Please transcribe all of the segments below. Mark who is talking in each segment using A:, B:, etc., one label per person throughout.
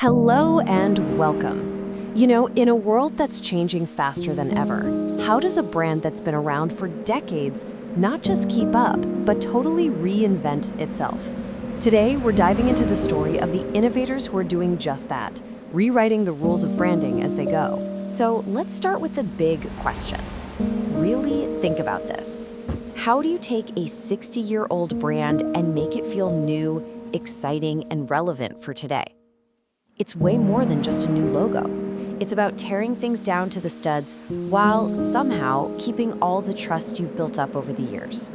A: Hello and welcome. In a world that's changing faster than ever, how does a brand that's been around for decades not just keep up, but totally reinvent itself? Today, we're diving into the story of the innovators who are doing just that, rewriting the rules of branding as they go. So let's start with the big question. Really think about this. How do you take a 60-year-old brand and make it feel new, exciting, and relevant for today? It's way more than just a new logo. It's about tearing things down to the studs while somehow keeping all the trust you've built up over the years.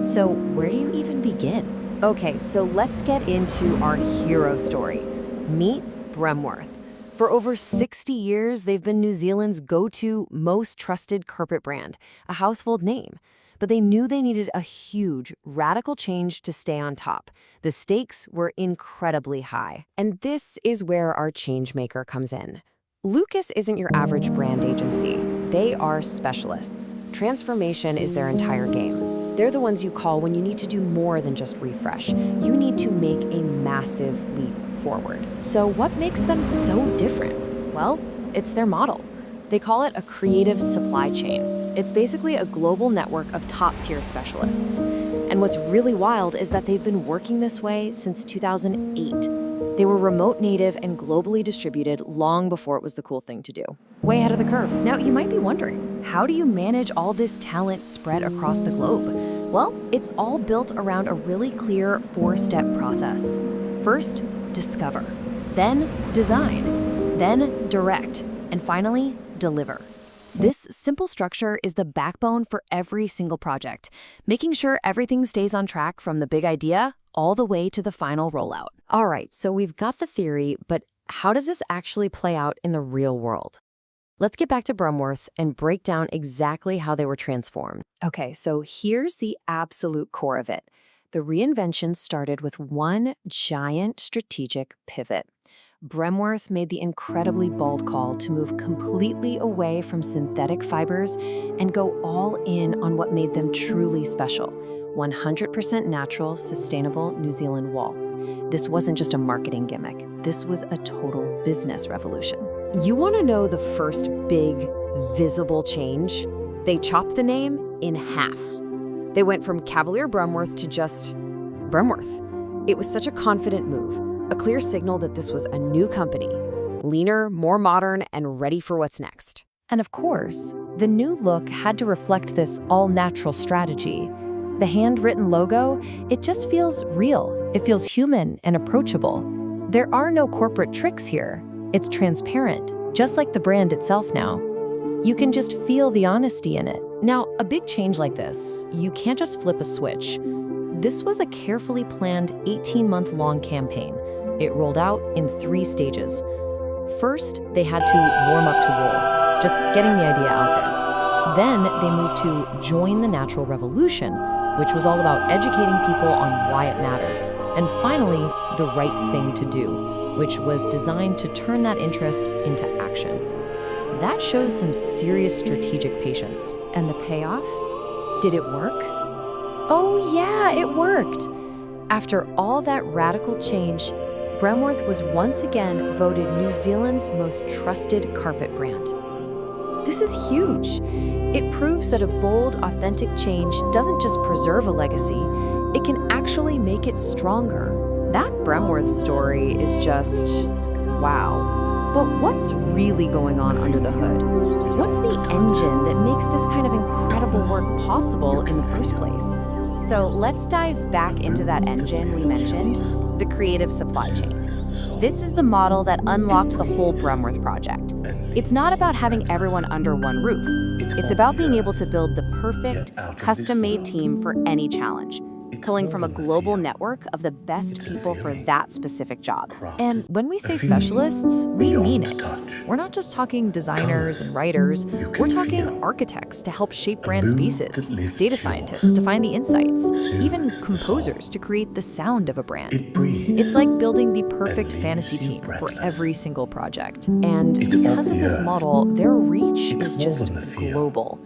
A: So where do you even begin? Okay, so let's get into our hero story. Meet Bremworth. For over 60 years, they've been New Zealand's go-to, most trusted carpet brand, a household name. But they knew they needed a huge, radical change to stay on top. The stakes were incredibly high. And this is where our changemaker comes in. Lucas isn't your average brand agency. They are specialists. Transformation is their entire game. They're the ones you call when you need to do more than just refresh. You need to make a massive leap forward. So what makes them so different? Well, it's their model. They call it a creative supply chain. It's basically a global network of top-tier specialists. And what's really wild is that they've been working this way since 2008. They were remote native and globally distributed long before it was the cool thing to do. Way ahead of the curve. Now, you might be wondering, how do you manage all this talent spread across the globe? Well, it's all built around a really clear 4-step process. First, discover. Then, design. Then, direct. And finally, deliver. This simple structure is the backbone for every single project, making sure everything stays on track from the big idea all the way to the final rollout. All right, so we've got the theory, but how does this actually play out in the real world? Let's get back to Bremworth and break down exactly how they were transformed. Okay, so here's the absolute core of it. The reinvention started with one giant strategic pivot. Bremworth made the incredibly bold call to move completely away from synthetic fibers and go all in on what made them truly special: 100% natural, sustainable New Zealand wool. This wasn't just a marketing gimmick. This was a total business revolution. You want to know the first big, visible change? They chopped the name in half. They went from Cavalier Bremworth to just Bremworth. It was such a confident move. A clear signal that this was a new company, leaner, more modern, and ready for what's next. And of course, the new look had to reflect this all-natural strategy. The handwritten logo, it just feels real. It feels human and approachable. There are no corporate tricks here. It's transparent, just like the brand itself now. You can just feel the honesty in it. Now, a big change like this, you can't just flip a switch. This was a carefully planned 18-month-long campaign. It rolled out in 3 stages. First, they had to warm up to wool, just getting the idea out there. Then they moved to join the natural revolution, which was all about educating people on why it mattered. And finally, the right thing to do, which was designed to turn that interest into action. That shows some serious strategic patience. And the payoff? Did it work? Oh yeah, it worked. After all that radical change, Bremworth was once again voted New Zealand's most trusted carpet brand. This is huge. It proves that a bold, authentic change doesn't just preserve a legacy, it can actually make it stronger. That Bremworth story is just wow. But what's really going on under the hood? What's the engine that makes this kind of incredible work possible in the first place? So let's dive back into that engine we mentioned, the creative supply chain. This is the model that unlocked the whole Bremworth project. It's not about having everyone under one roof. It's about being able to build the perfect, custom-made team for any challenge, pulling from a global network of the best people for that specific job. And when we say specialists, we mean it. We're not just talking designers and writers, we're talking architects to help shape brand species, data scientists to find the insights, even composers to create the sound of a brand. It's like building the perfect fantasy team for every single project. And because of this model, their reach is just global.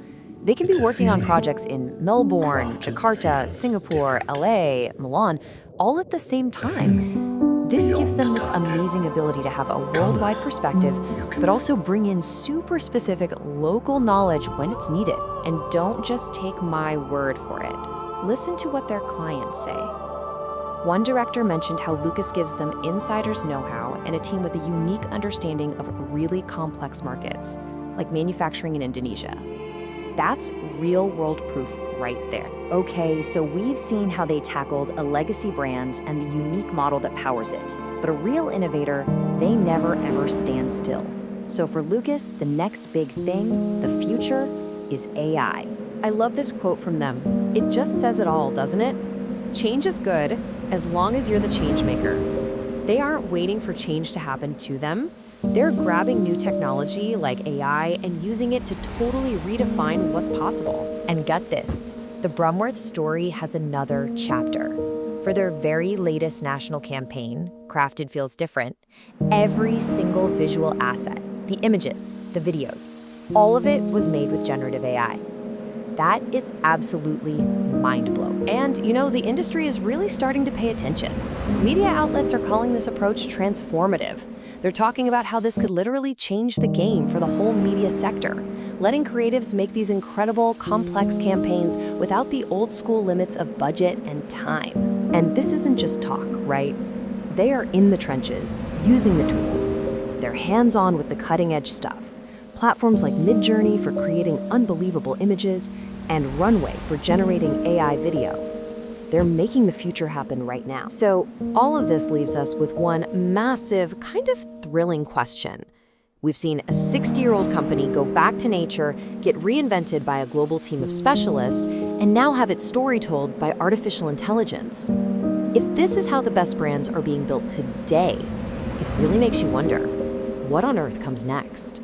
A: They can be working on projects in Melbourne, Jakarta, Singapore, LA, Milan, all at the same time. This gives them this amazing ability to have a worldwide perspective, but also bring in super specific local knowledge when it's needed. And don't just take my word for it. Listen to what their clients say. One director mentioned how Lucas gives them insider's know-how and a team with a unique understanding of really complex markets, like manufacturing in Indonesia. That's real-world proof right there. Okay, so we've seen how they tackled a legacy brand and the unique model that powers it. But a real innovator, they never ever stand still. So for Lucas, the next big thing, the future, is AI. I love this quote from them. It just says it all, doesn't it? Change is good as long as you're the change maker. They aren't waiting for change to happen to them. They're grabbing new technology like AI and using it to totally redefine what's possible. And get this, the Bremworth story has another chapter. For their very latest national campaign, Crafted Feels Different, every single visual asset, the images, the videos, all of it was made with generative AI. That is absolutely mind-blowing. And, the industry is really starting to pay attention. Media outlets are calling this approach transformative. They're talking about how this could literally change the game for the whole media sector, letting creatives make these incredible, complex campaigns without the old-school limits of budget and time. And this isn't just talk, right? They are in the trenches, using the tools. They're hands-on with the cutting-edge stuff. Platforms like Midjourney for creating unbelievable images, and Runway for generating AI video. They're making the future happen right now. So all of this leaves us with one massive, kind of thrilling question. We've seen a 60-year-old company go back to nature, get reinvented by a global team of specialists, and now have its story told by artificial intelligence. If this is how the best brands are being built today, it really makes you wonder, what on earth comes next?